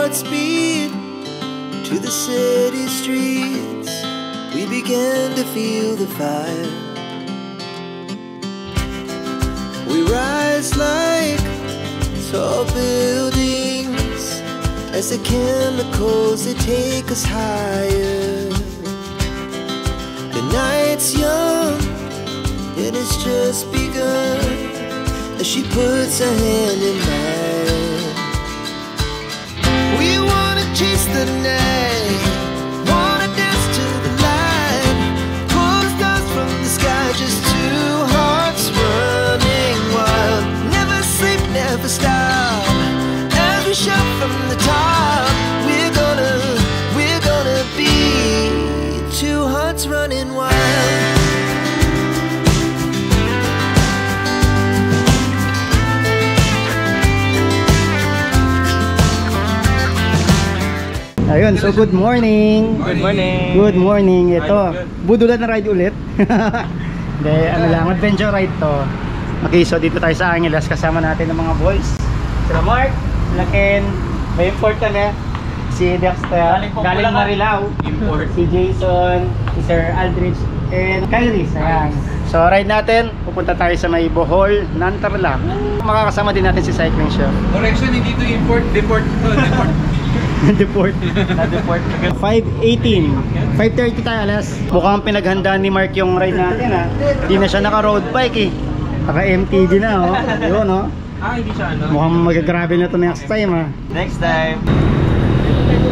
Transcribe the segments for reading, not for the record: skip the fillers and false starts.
hearts beat to the city streets. We began to feel the fire. We rise like tall buildings as the chemicals, they take us higher. The night's young and it's just begun as she puts her hand in mine. We wanna chase the night, wanna dance to the light, pull the stars from the sky, just two hearts running wild. Never sleep, never stop, as we shout from the top. We're gonna be two hearts running wild. Ayun, so good morning. Good morning. Good morning. Ito, budulan na ride ulit. Hindi, ano lang, adventure ride to. Okay, so dito tayo sa Angeles. Kasama natin ng mga boys. Sila Mark, sila Ken. May import kami. Si Dexter, galing Marilao. Import. Si Jason, si Sir Aldrich, and Kyrie. Ayan. So ride natin, pupunta tayo sa may Bohol, Nantarlac. Makakasama din natin si Cycling Chef. Correction, hindi to import, deport. Deport. Deport. Na-deport. 5:18. 5:30 tayo alas. Mukhang pinaghandaan ni Mark yung ride natin ha. Hindi na siya naka-road bike eh. Naka-MTB na oh. Yun oh. Hindi siya ano. Mukhang magagrabe na to next time ha. Next time.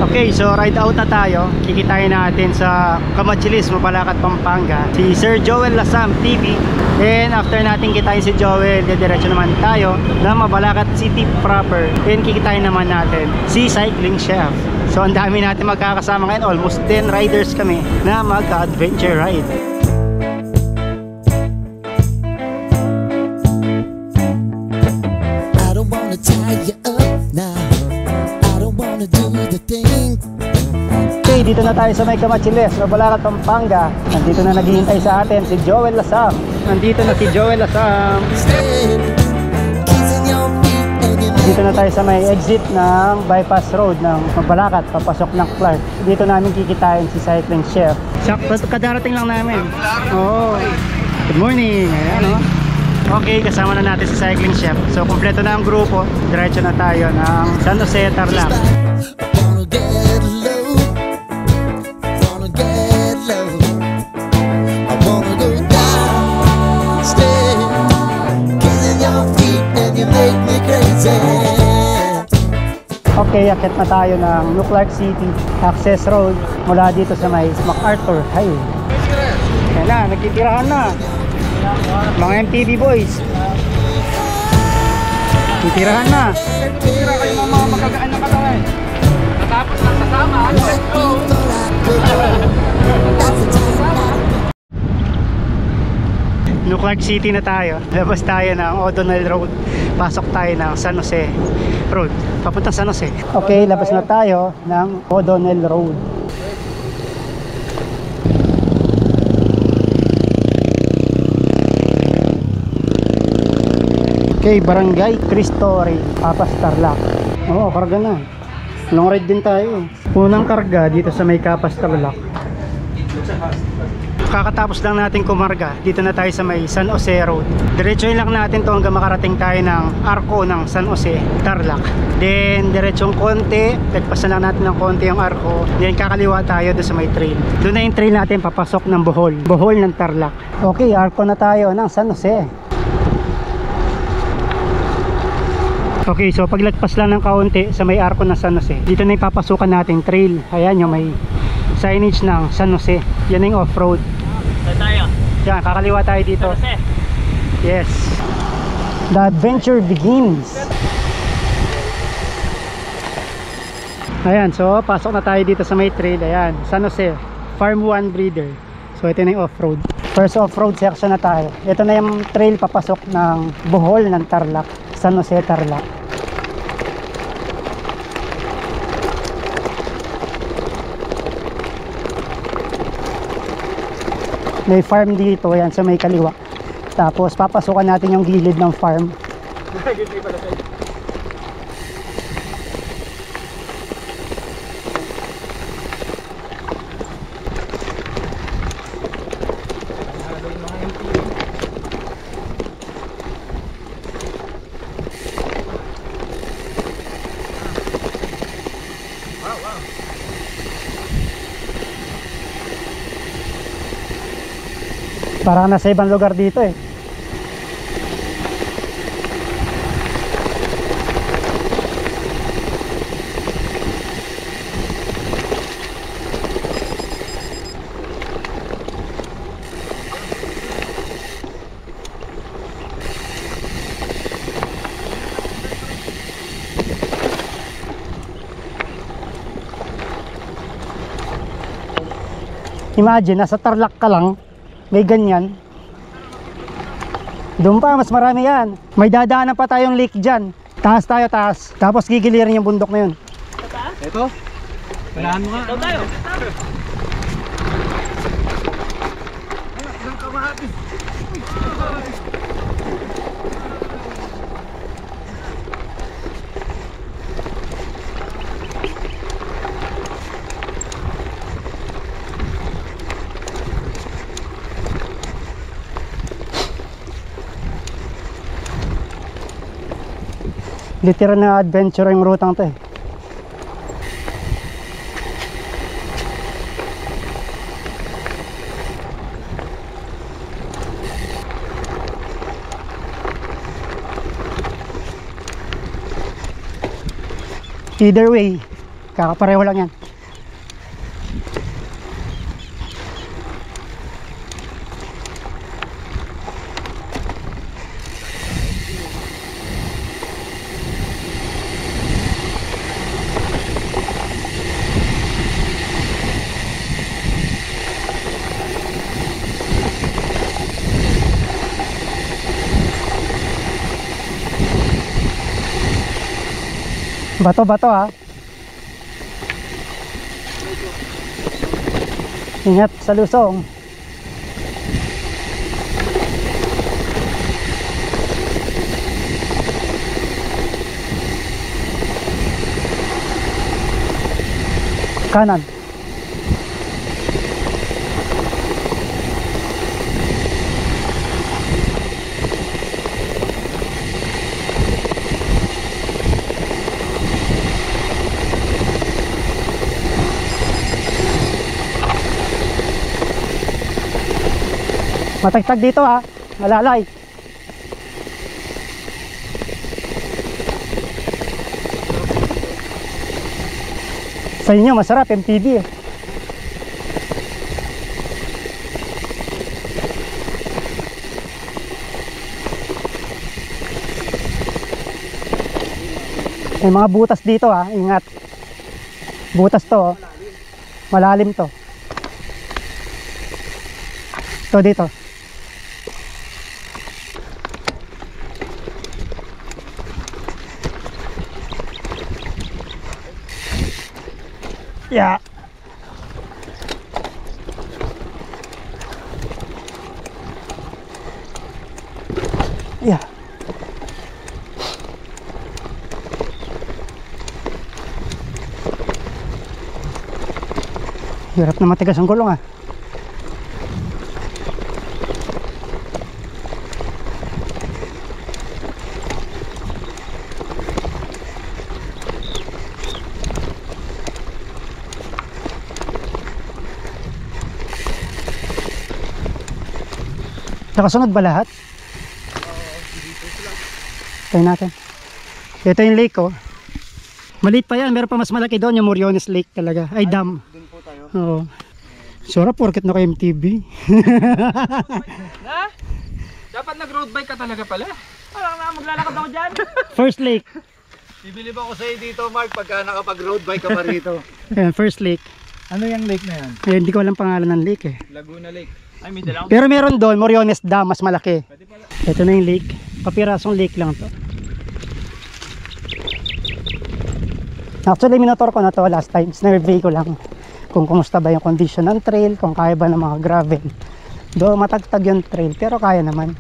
Okay, so ride out na tayo. Kikitain natin sa Camachilis, Mabalacat, Pampanga, si Sir Joel Lasam TV. And after natin kitain si Joel, diretso naman tayo na Mabalacat City proper. And kikitain naman natin si Cycling Chef. So ang dami natin magkakasama ngayon. Almost 10 riders kami na mag-adventure ride. I don't wanna tie you up now. I don't wanna do the thing. Okay, dito na tayo sa may Camachiles, Mabalacat, Pampanga. Nandito na naghihintay sa atin si Joel Lasam. Nandito na si Joel Lasam. Dito na tayo sa may exit ng bypass road ng Mabalacat, papasok ng Clark. Dito namin kikitain si Cycling Chef. Sakto, kadarating lang namin. Oo. Good morning. Ayan o. Okay, kasama na natin si Cycling Chef. So, kumpleto na ang grupo. Diretso na tayo ng San Jose, Tarlac. Okay, akit na tayo ng New Clark City Access Road mula dito sa may MacArthur Highway. Yan na, nagtitirahan na mga MTV boys. Titirahan na. Titira kayo mga magagaan na katawan. Natapos lang sasama. Let's go! New Clark City na tayo. Labas tayo ng O'Donnell Road. Pasok tayo ng San Jose Road. Papunta San Jose. Okay, labas na tayo ng O'Donnell Road. Okay, Barangay Cristory, Papas, Tarlac. Oo, karga na. Long ride din tayo. Unang karga dito sa may Kapas, Tarlac. Kakatapos lang natin kumarga, dito na tayo sa may San Jose Road. Diretsoin lang natin to hanggang makarating tayo ng arko ng San Jose, Tarlac. Then diretsong konti, lagpasan lang natin ng konti yung arko. Then kakaliwa tayo doon sa may trail. Doon na yung trail natin papasok ng Bohol. Bohol ng Tarlac. Okay, arko na tayo ng San Jose. Okay, so paglagpas lang ng kaunti sa may arko ng San Jose, dito na yung papasukan natin trail. Ayan yung may signage ng San Jose. Yan yung off-road. Saan tayo? Yan, kakaliwa tayo dito. San Jose. Yes. The adventure begins. Ayan, so pasok na tayo dito sa may trail. Ayan, San Jose Farm 1 Breeder. So ito na yung off-road. First off-road section na tayo. Ito na yung trail papasok ng Bohol ng Tarlac, San Jose, Tarlac. May farm dito, yan sa may kaliwa. Tapos papasukan natin yung gilid ng farm. Parang nasa ibang lugar dito eh. Imagine, nasa Tarlac ka lang, may ganyan. Doon pa, mas marami yan. May dadaanan pa tayong lake dyan. Taas tayo, taas. Tapos gigilirin yung bundok na yun. Ito? Kailangan mo nga. Ito tayo. Literal na adventure yung rutang to eh. Either way, kakapareho lang yan. Bato-bato ha. Ingat sa lusong. Kanan. Matagtag dito ha, malalay. Sa inyo masarap MTB eh. May mga butas dito ha, ingat. Butas to, malalim to. Ito dito. Yeah. Yeah. Hirap na matigas ang gulong ah. Nakasunod ba lahat? Tayo natin. Ito yung lake oh. Maliit pa yan, meron pa mas malaki doon, yung Moriones Lake talaga. Ay dam. Doon po tayo. Oo. Sarap porket naka MTB. Na? Dapat nag-road bike ka talaga pala. Wala na, maglalakad ako dyan. First lake. Bibilib ako sa'yo dito, Mark, pagka nakapag-road bike ka pa rito. Ayan, first lake. Ano yung lake na yan? Ayan, hindi ko alam pangalan ng lake eh. Laguna Lake. Ay, may dalaw. Pero meron doon, Moriones Dam, mas malaki. Ito na yung lake. Kapirasong lake lang to. Actually, minotor ko na to last time. Snurvey ko lang kung kumusta ba yung condition ng trail, kung kaya ba ng mga gravel. Do matagtag yung trail, pero kaya naman.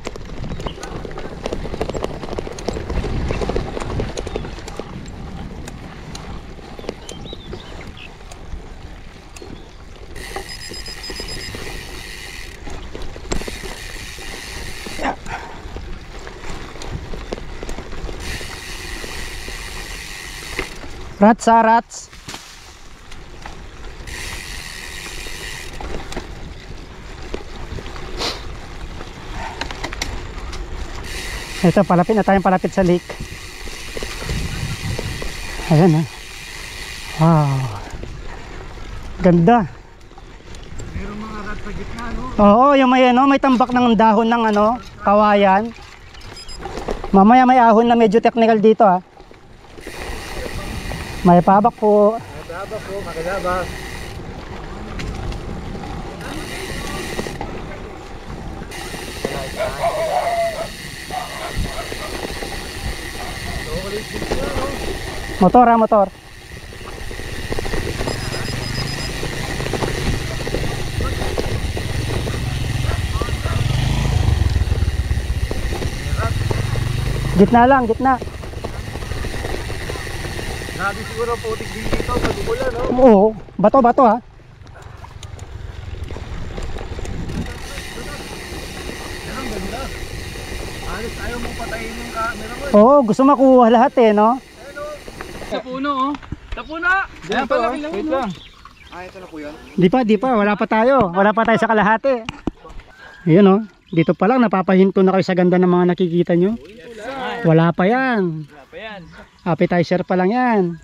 Rats ah, rats. Ito, palapit na tayong palapit sa lake. Ayan ha. Wow. Ganda. Meron mga rat sa gitna, no? Oo, yung may ano, may tambak ng dahon ng ano, kawayan. Mamaya may ahon na medyo technical dito ha. May pabak po. Magdaba po, magdaba. Motor ha, motor. Gitna lang, gitna. Grabe siguro putik din dito pag umulan, no? Oo, bato, bato ha. Ang ganda. Alis ayaw mong patayin yung camera mo. Oo, gusto makuha lahat eh, no? Sa puno, oh. Sa puno! Ayan pala, wait lang. Ah, ito na po yun. Di pa, wala pa tayo. Wala pa tayo sa kalahati. Ayan oh, dito pa lang napapahinto na kayo sa ganda ng mga nakikita nyo. Wala pa yan. Wala pa yan. Appetizer pa lang yan.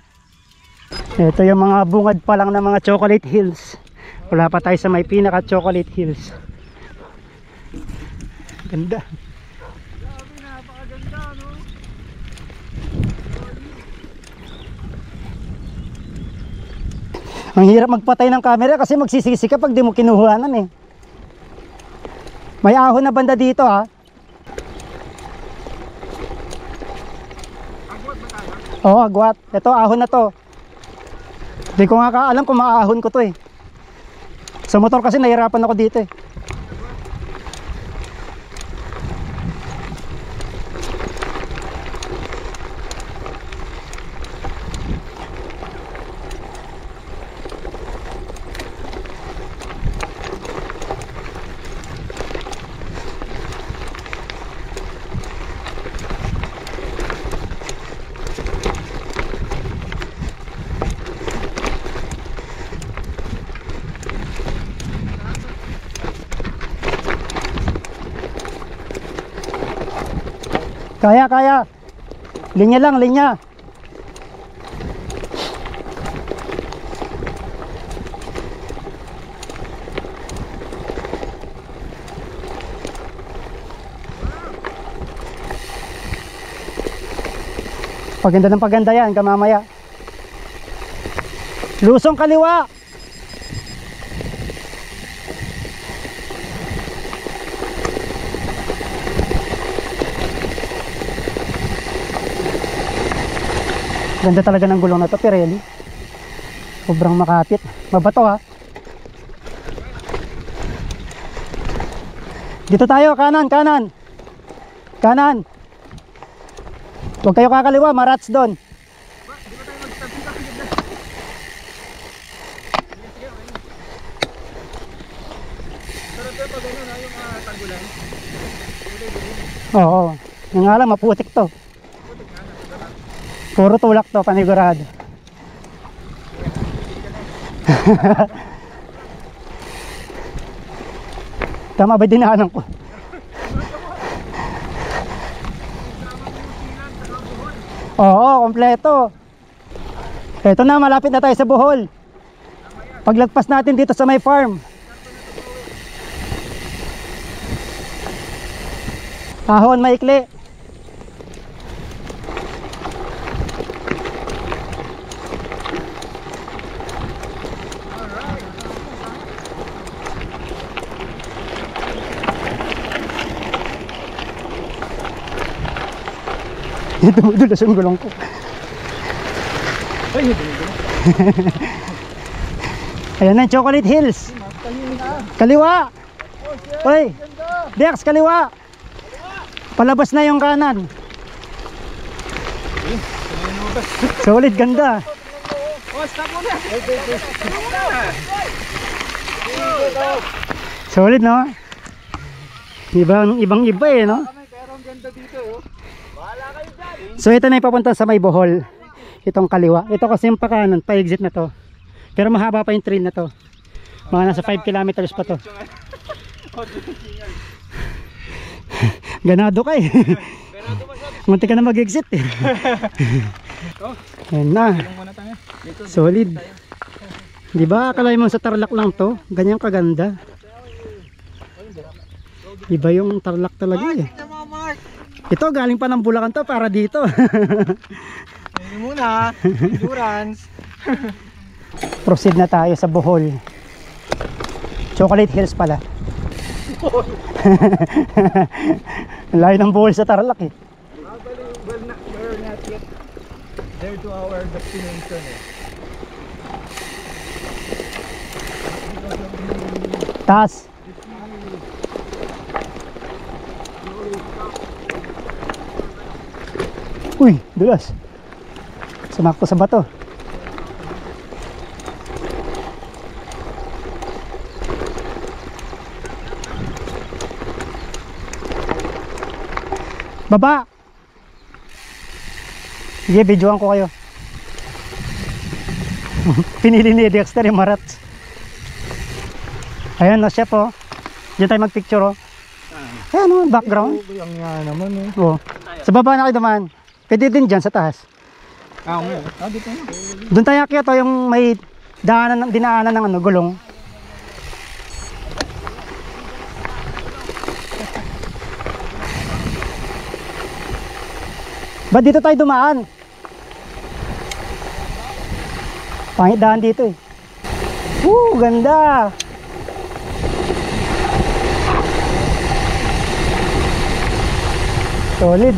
Ito yung mga bungad pa lang ng mga chocolate hills. Wala pa tayo sa may pinaka chocolate hills. Ganda. Grabe, napakaganda, no? Ang hirap magpatay ng camera kasi magsisisi ka pag di mo kinuhanan eh. May ahon na banda dito ha. Agwat ba tayo? Oo, agwat. Ito, ahon na to. Hindi ko nga alam kung maahon ko to eh. Sa motor kasi nahirapan ako dito eh. Kaya, kaya. Linya lang, linya. Paganda ng paganda yan, kamamaya. Lusong kaliwa. Ganda talaga ng gulong na to, Pirelli. Sobrang makapit. Mabato ha. Dito tayo, kanan, kanan. Kanan. Huwag kayo kakaliwa, marats doon. Oo. Yung nga lang, maputik to. Puro tulak to, panigurado. Tama ba dinaanan ko? Oo, kompleto. Ito na, malapit na tayo sa Bohol. Paglagpas natin dito sa may farm. Ahon maikli. Dumudulas yung gulong ko. Ayan na, Chocolate Hills. Kaliwa. Oy, Dex, kaliwa. Palabas na yung kanan. Solid, ganda. Oh, stop mo na! Solid, no? Ibang iba eh, no? Pero ang ganda dito, oh. Bahala kayo dyan! So ito na yung papunta sa may Bohol. Itong kaliwa. Ito kasi yung pakanan, pa-exit na to. Pero mahaba pa yung train na to. Mga nasa 5 kilometers pa to. Ganado ka eh. Pero Munti ka na mag-exit eh. Ayan na. Solid. Di ba akalain mo sa Tarlac lang to? Ganyan kaganda. Iba yung Tarlac talaga eh. Ito galing pa ng Bulacan to para dito. Ini muna, endurance. Proceed na tayo sa Bohol. Chocolate Hills pala. Layo ng Bohol sa Tarlac eh. Well, we're not yet there to our destination eh. Taas. Uy, dulas. Sumakto sa bato. Baba. Sige, videoan ko kayo. Pinili ni Dexter yung marats. Ayan na, chef oh. Diyan tayo magpicture oh. Ayan oh, background. Ang nga naman eh. Oh. Sa baba na kayo dumaan. Pwede din dyan sa taas. Dito na. Doon tayo akyat oh, yung may dinaanan ng ano, gulong. Ba't dito tayo dumaan? Pangit daan dito eh. Ganda! Solid.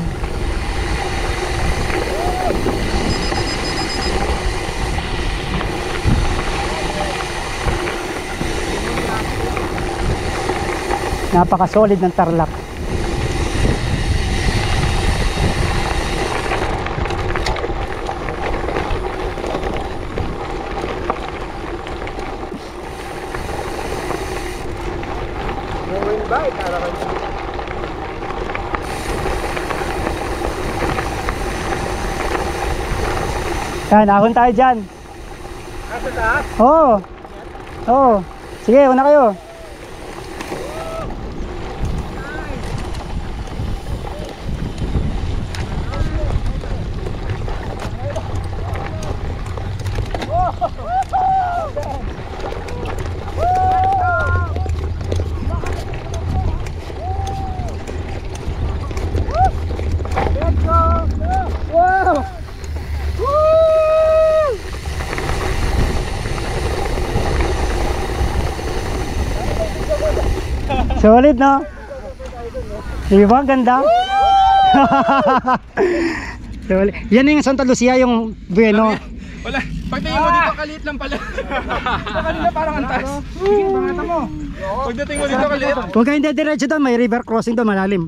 Napaka-solid ng Tarlac. Yan, ahon tayo dyan. Nasa taas? Oo. Oo. Sige, una kayo. Solid no? Diba? Ganda? Solid. Yan yung Santa Lucia, yung Bueno. Wala. Pagtingin mo dito, kaliit lang pala. Dito kanina parang antas. Sige, pangata mo. Pagdating mo dito, kaliit. Huwag kayong dediretso doon, may river crossing doon, malalim.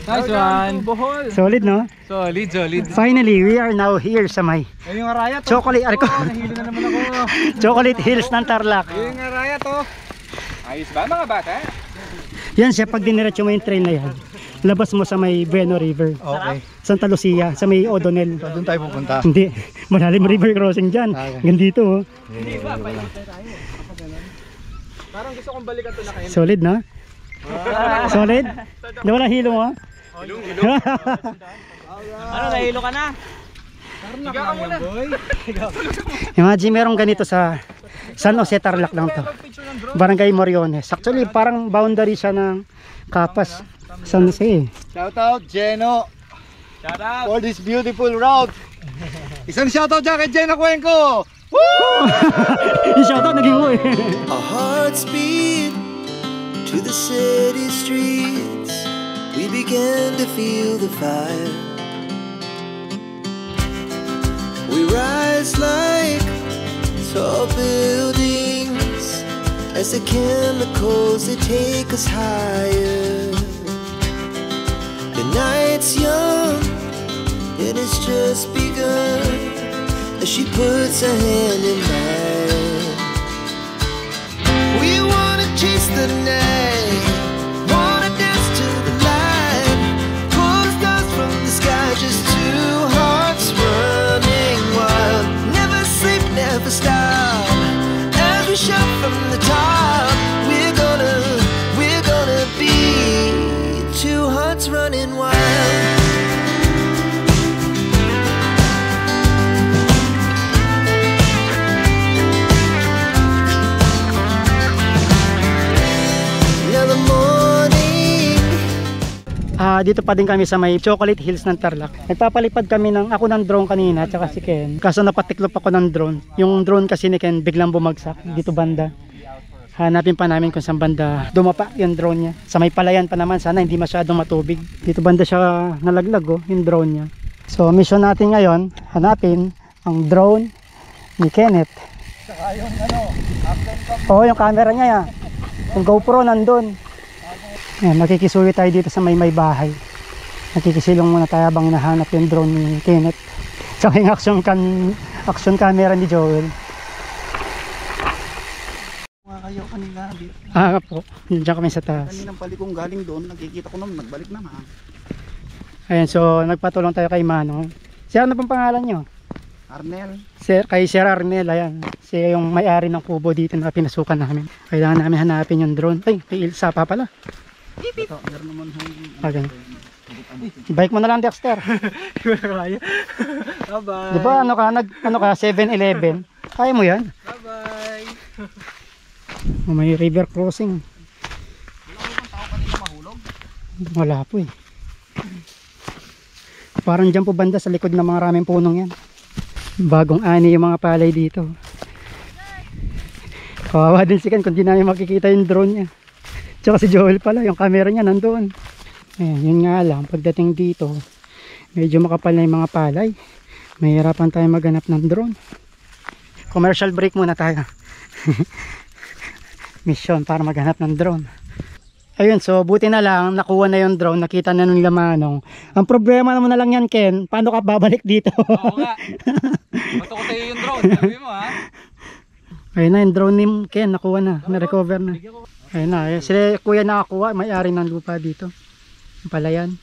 Nice one. Bohol. Solid no? Solid, solid. Finally, we are now here sa may Ayun yung araya to. Chocolate, Nahilo na naman ako. Chocolate Hills ng Tarlac. Ayun yung araya to. Ayos ba mga bata? Yan siya, pag diniretso mo yung train na yan, labas mo sa may Bueno River. Okay. Santa Lucia, sa may O'Donnell. Doon tayo pupunta. Hindi, malalim river crossing dyan. Gandito oh. Hindi ba? Parang gusto kong balikan to na kayo. Solid na? Solid? Di wala hilo mo? Hilong. Ano, nahilo ka na? Higa ka muna. Imagine merong ganito sa San Jose, Tarlac lang to. Barangay Moriones. Actually, parang boundary siya ng Capas, San Jose. Shout out Jeno. Shout out! For this beautiful route. Isang shout out dyan kay Jeno Cuenco. Yung shoutout naging mo eh. Our hearts beat to the city streets. We began to feel the fire. We rise like tall buildings as the chemicals they take us higher. The night's young and it's just begun as she puts her hand in mine. We wanna chase the night, wanna dance to the light, pull the stars from the sky, just two hearts running wild. Never sleep, never stop, as we shout from the top. We're gonna be two hearts running wild. Dito pa din kami sa may Chocolate Hills ng Tarlac. Nagpapalipad kami ako ng drone kanina tsaka si Ken. Kaso napatiklop ako ng drone. Yung drone kasi ni Ken biglang bumagsak dito banda. Hanapin pa namin kung saan banda dumapa yung drone niya. Sa may palayan pa naman, sana hindi masyadong matubig. Dito banda siya nalaglag yung drone niya. So mission natin ngayon, hanapin ang drone ni Kenneth. Saka yung action cam. Oo, yung camera niya yan. Yung GoPro nandun. Ayan, nakikisuyo tayo dito sa may bahay. Nakikisilong muna tayo habang hinahanap yung drone ni Kenneth. Saka yung action camera ni Joel. Kayo kanina dito. Po, diyan kami sa taas. Kaninang balik kong galing doon, nakikita ko naman, nagbalik naman. Ayan, so nagpatulong tayo kay Manong. Siya, ano pang pangalan nyo? Arnel. Kay Sir Arnel, ayan. Siya yung may-ari ng kubo dito na pinasukan namin. Kailangan namin hanapin yung drone. Ay, may Ilsa pa pala. Ito, meron naman Okay. Bike mo na lang, Dexter. Bye-bye. Di ba ano ka 7-Eleven? Kaya mo yan? Bye-bye. May river crossing. Wala po eh. Parang dyan po banda sa likod ng mga raming punong yan. Bagong ani yung mga palay dito. Kawawa din si Ken kung di namin makikita yung drone niya. Tsaka si Joel pala, yung camera niya nandoon. Ayan, yun nga lang, pagdating dito medyo makapal na yung mga palay. Mahirapan tayo maghanap ng drone. Commercial break muna tayo. Mission para maghanap ng drone. Ayun, so buti na lang nakuha na yung drone, nakita na nung Manong. Ang problema naman na lang yan, Ken, paano ka babalik dito? Oo nga. Bato ko sa'yo yung drone, sabi mo ha. Ayun na, yung drone ni Ken, nakuha na, na-recover na. Ayun na, sila kuya nakakuha, may-ari ng lupa dito. Yung palayan.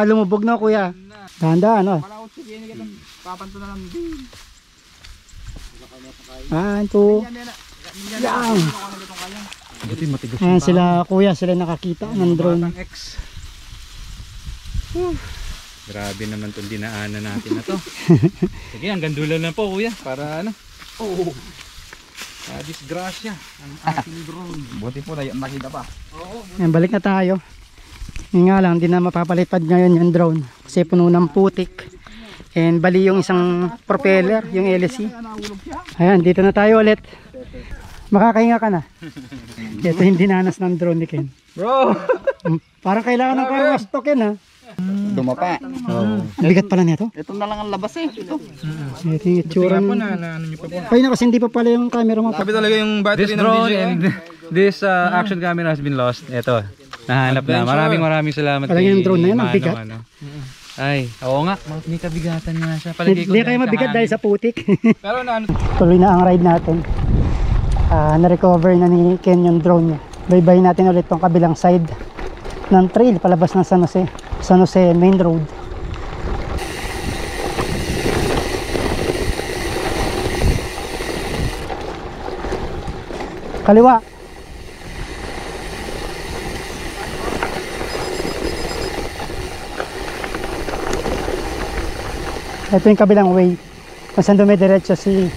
Lumubog na kuya. Dahan-dahan, ano? Malakot si Jenny ka papanto na lang din. 1, 2. Yan. Buti matigas Ayan sila kuya, sila nakakita ng drone. X. Grabe naman itong dinaanan natin na to. Sige, hanggang dulo na po kuya. Para ano? Oo. Disgrasya. Ang ating drone. Buti po na nakita pa. Ayan, balik na tayo. Yun nga lang, hindi na mapapalipad ngayon yung drone. Kasi puno ng putik. And bali yung isang propeller, yung LSC. Ayan, dito na tayo ulit. Makakahinga ka na. Ito yung dinanas ng drone ni Ken. Bro! Parang kailangan ng car wash to, Ken, ha? Dumapa. Ang bigat pala nito. Ito na lang ang labas eh. Ito. Ito yung itsura. Ano nyo pa po? Ay, na kasi hindi pa pala yung camera mo. Sabi talaga yung battery This ng drone DJI. and this action camera has been lost. Ito, nahanap na. Maraming salamat. Parang yung drone na yan, ang bigat. Ay, oo nga. May kabigatan nga siya. Palagay ko Hindi kayo mabigat dahil sa putik. Pero na ano? Tuloy na ang ride natin. Na-recover na ni Ken yung drone niya. Baybayin natin ulit tong kabilang side ng trail palabas ng San Jose Main Road. Kaliwa. Ito yung kabilang way. Kung saan dumidiretso si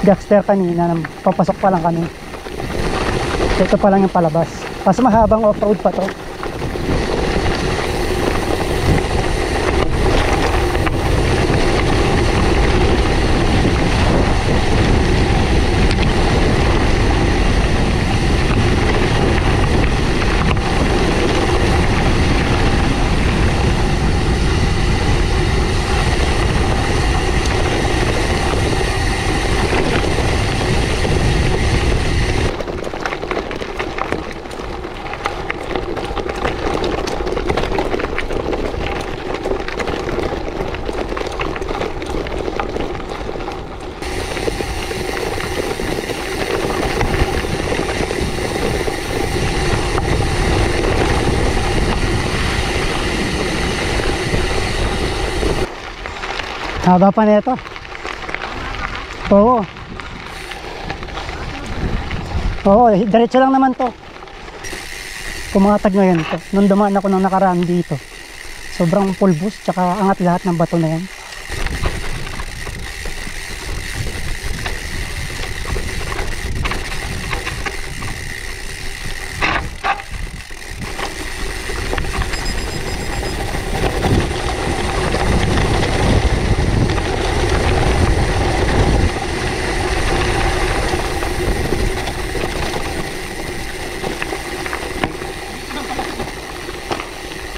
Dexter kanina, papasok pa lang kami. Ito pa lang yung palabas. Mas mahabang off-road pa to. Haba pa nito. Oo. Oo, diretso lang naman to. Kumangatag ngayon to. Nung dumaan ako nang nakaraan dito. Sobrang pulbos, tsaka angat lahat ng bato na yan.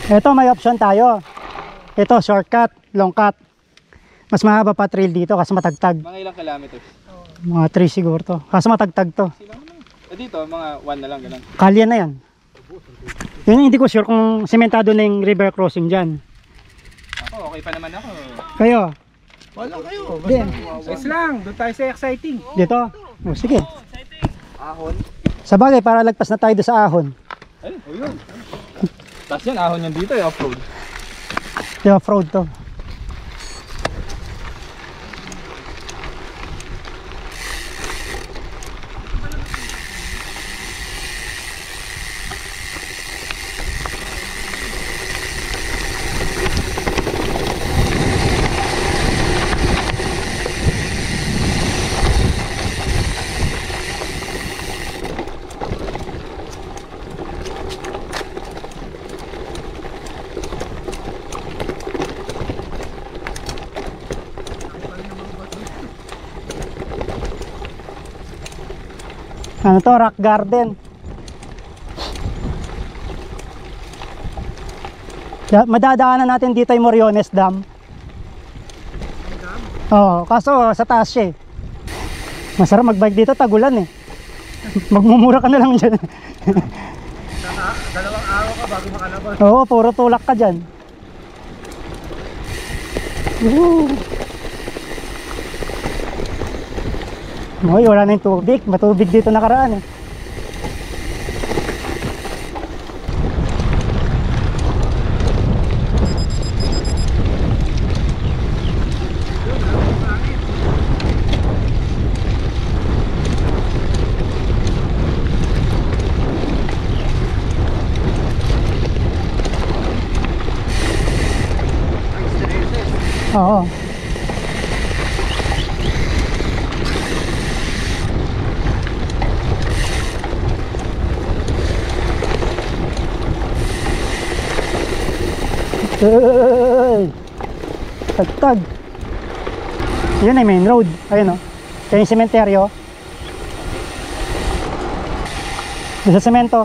Ito may option tayo. Ito shortcut, long cut. Mas mahaba pa trail dito kasi matagtag. Mga ilang kilometers? Mga 3 siguro to. Kasi matagtag to. Dito, mga 1 na lang, ganun. Kalye na yan. Yun yung hindi ko sure kung sementado na yung river crossing dyan. Ako, okay pa naman ako. Kayo? Wala kayo. Di. Ayos lang, doon tayo sa exciting. Dito? O sige. Ahon. Sa bagay, para lagpas na tayo doon sa ahon. Ay, o yun. Tapos yan, ahon yan dito, off-road. Yung off-road to. Ano to? Rock garden. Madadaanan natin dito yung Moriones Dam. Oo, kaso sa taas siya eh. Masarap magbike dito, tagulan eh. Magmumura ka na lang dyan. Dalawang araw ka bago makalabas. Oo, puro tulak ka dyan. Uy, wala na yung tubig. Matubig dito nakaraan eh. Oo. Tagtag. Yun ay main road. Ayun o. Kaya yung sementeryo. Sa semento.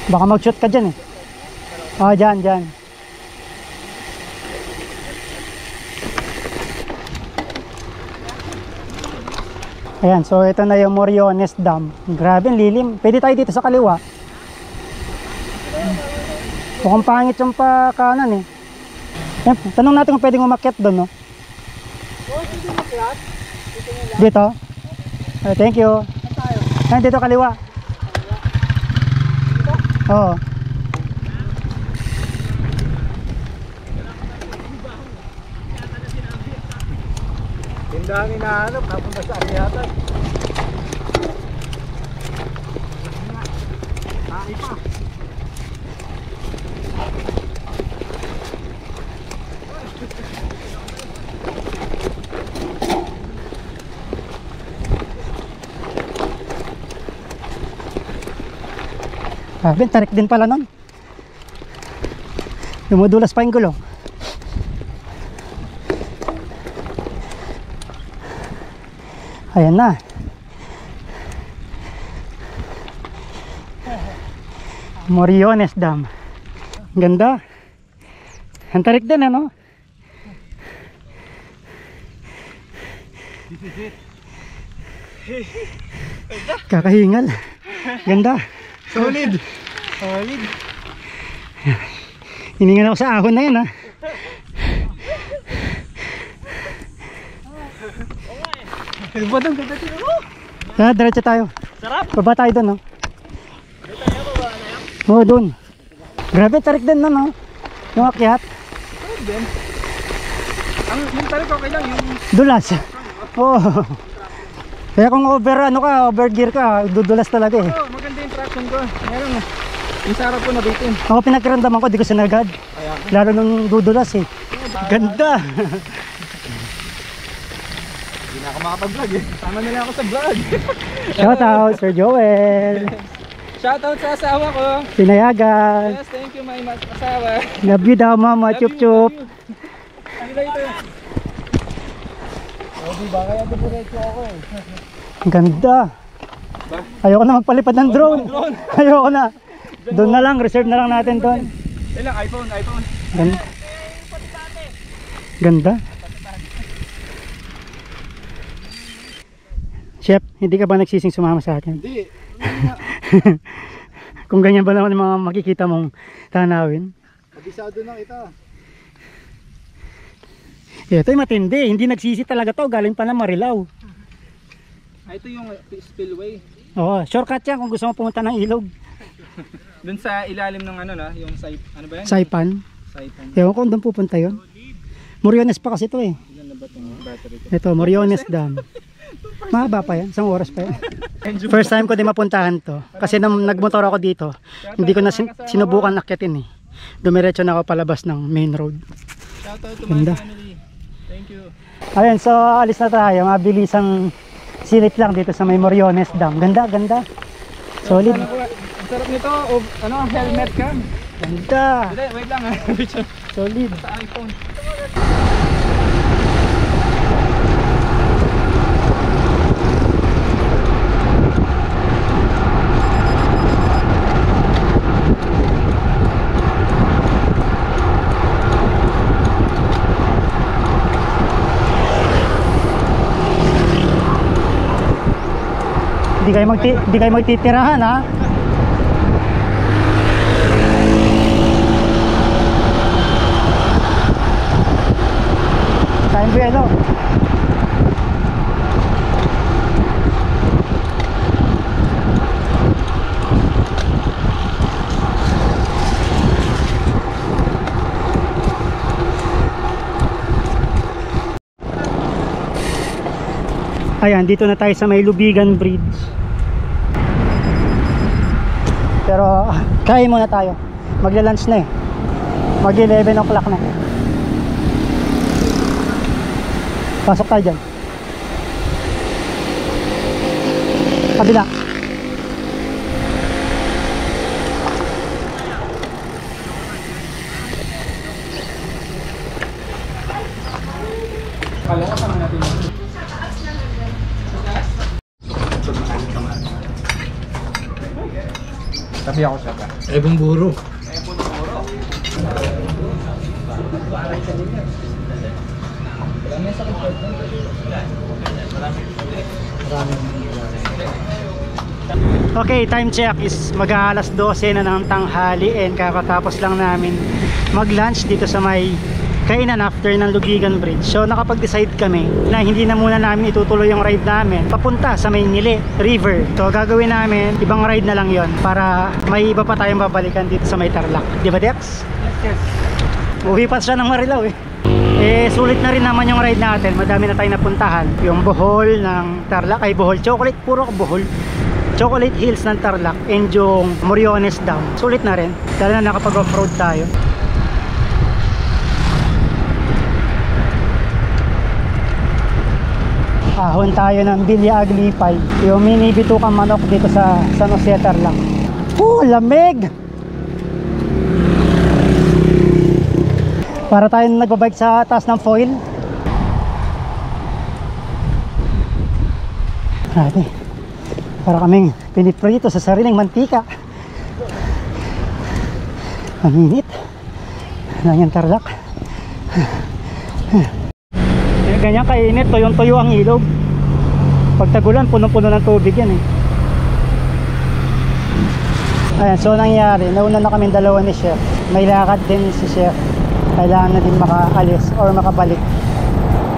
Baka mag-shoot ka dyan eh. Oh, dyan, dyan. Ayan, so ito na yung Moriones Dam. Grabe, ang lilim. Pwede tayo dito sa kaliwa. Mukhang pangit yung pa kanan eh. Yan, tanong natin kung pwedeng umakyat doon, no? Dito? Ay, thank you. Ayan, dito kaliwa. Oo. Tindahan hinahanap, napunta sa Akyatan. Ay pa. Ben, tarik din pala nun. Dumudulas pa yung gulong. Ayan na. Moriones Dam. Ganda. Ang tarik din, ano? Kakahingal. Ganda. Solid. Solid. Hiningan ako sa ahon na yun, ha? Badang ganda dito. Diretso tayo. Sarap. Baba tayo doon, no? Oo, doon. Grabe, tarik din nun, no? Yung akyat. Then, yung tarik okay lang, yung Dulas. Oo. Kaya kung overgear ka, dudulas talaga eh. maganda yung traction ko. Meron yung sarap ko nabitin. Ako pinagkaramdaman ko, di ko sinagad. Lalo nung dudulas eh. Ganda. Hindi na ako makapag-vlog eh. Tama na lang ako sa vlog. Shout out, Sir Joel. Shoutout sa asawa ko. Pinayagan. Yes, thank you my asawa. Love you daw, mama. Chup chup. Ano ba ito? O diba, kaya diretso ako eh. Ganda. Ayoko na magpalipad ng drone. Ayoko na. Doon na lang, reserve na lang natin doon. Ilang iPhone. Ganda. Ganda. Chef, hindi ka ba nagsising sumama sa akin? Hindi. Kung ganyan ba naman yung mga makikita mong tanawin? Abisado na kita. Ito'y matindi. Hindi nagsisi talaga to. Galing pa na Marilao. Ito yung spillway. Oo, shortcut yan kung gusto mo pumunta ng ilog. Doon sa ilalim ng ano na, yung ano ba yan? Saipan. Saipan. Ewan ko kung doon pupunta yun. Moriones pa kasi ito eh. Ilan na ba itong battery ko? Ito, Moriones Dam. Mahaba pa yan, isang oras pa yan. First time ko din mapuntahan to. Kasi nung nagmotor ako dito, hindi ko na sinubukan akyatin eh. Dumiretso na ako palabas ng main road. Shoutout to Ganda. my family. Thank you. Ayun, so alis na tayo. Mabilisang silip lang dito sa may Moriones Dam. Ganda, ganda. Solid. Ang sarap nito. Ano, helmet ka? Ganda. Hindi, wait lang. Solid. Sa iPhone. Di kayo magtitirahan ha. Time buelo. Ayan, dito na tayo sa may Lubigan Bridge. Pero kaya muna tayo. Magla-lunch na eh. Mag 11 o'clock na. Pasok tayo dyan. Kabila. Kalawasan natin. Tabi ako siya pa. Ebong buro. Okay, time check is mag-aalas 12 na ng tanghali and kakatapos lang namin mag-lunch dito sa may kainan after ng Lubigan Bridge. So nakapag-decide kami na hindi na muna namin itutuloy yung ride namin papunta sa may Nili River. So gagawin namin ibang ride na lang yon para may iba pa tayong babalikan dito sa may Tarlac. Di ba Dex? Yes. Uwi pa siya ng Marilao eh. Sulit na rin naman yung ride natin. Madami na tayong napuntahan. Yung Bohol ng Tarlac ay Bohol Chocolate, puro Bohol Chocolate Hills ng Tarlac and yung Moriones Dam. Sulit na rin. Dahil na nakapag off-road tayo. Ahon tayo ng Bilya Aglipay. Yung mini bitukang manok dito sa San Jose, Tarlac. Lamig! Para tayong nagbabike sa taas ng foil. Grabe. Para kaming piniprito sa sariling mantika. Ang init. Nangyan Tarlac. Ganyan kainit, tuyong-tuyo ang ilog. Pag tagulan, punong-puno ng tubig yan eh. Ayan, so nangyari, nauna na kami dalawa ni Chef. May lakad din si Chef. Kailangan na din makaalis or makabalik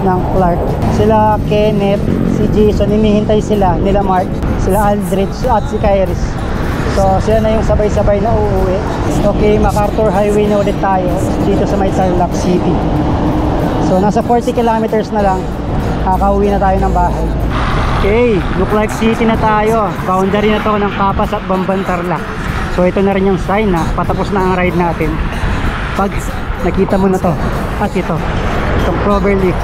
ng Clark. Sila Kenneth, si Jason, hinihintay sila, nila Mark, sila Aldrich at si Kairis. So sila na yung sabay-sabay na uuwi. Okay, MacArthur Highway na ulit tayo dito sa may Tarlac City. So nasa 40 kilometers na lang, kakauwi na tayo ng bahay. Okay, Nuclark City na tayo. Boundary na to ng Capas at Bamban Tarlac. So ito na rin yung sign na patapos na ang ride natin. Pag nakita mo na to, at ito, itong cloverleaf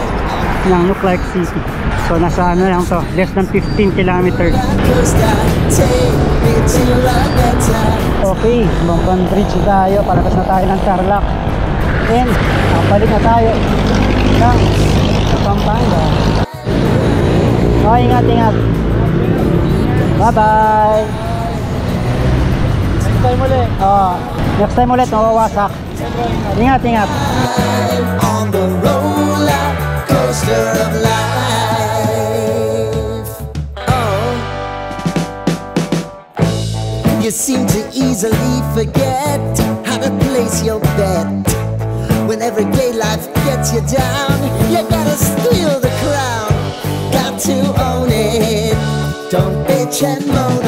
ng Nuclark City. So nasa ano lang to, less than 15 kilometers. Okay, Bamban Bridge tayo, palabas na tayo ng Tarlac. And balik na tayo ng Pampanga. Ingat, ingat. Bye bye. Next time ulit. Next time ulit, mawawasak. Ingat, ingat. On the roller coaster of life. Oh, you seem to easily forget how to place your bet. When everyday life gets you down, you gotta steal the crown. Got to own it. Don't bitch and moan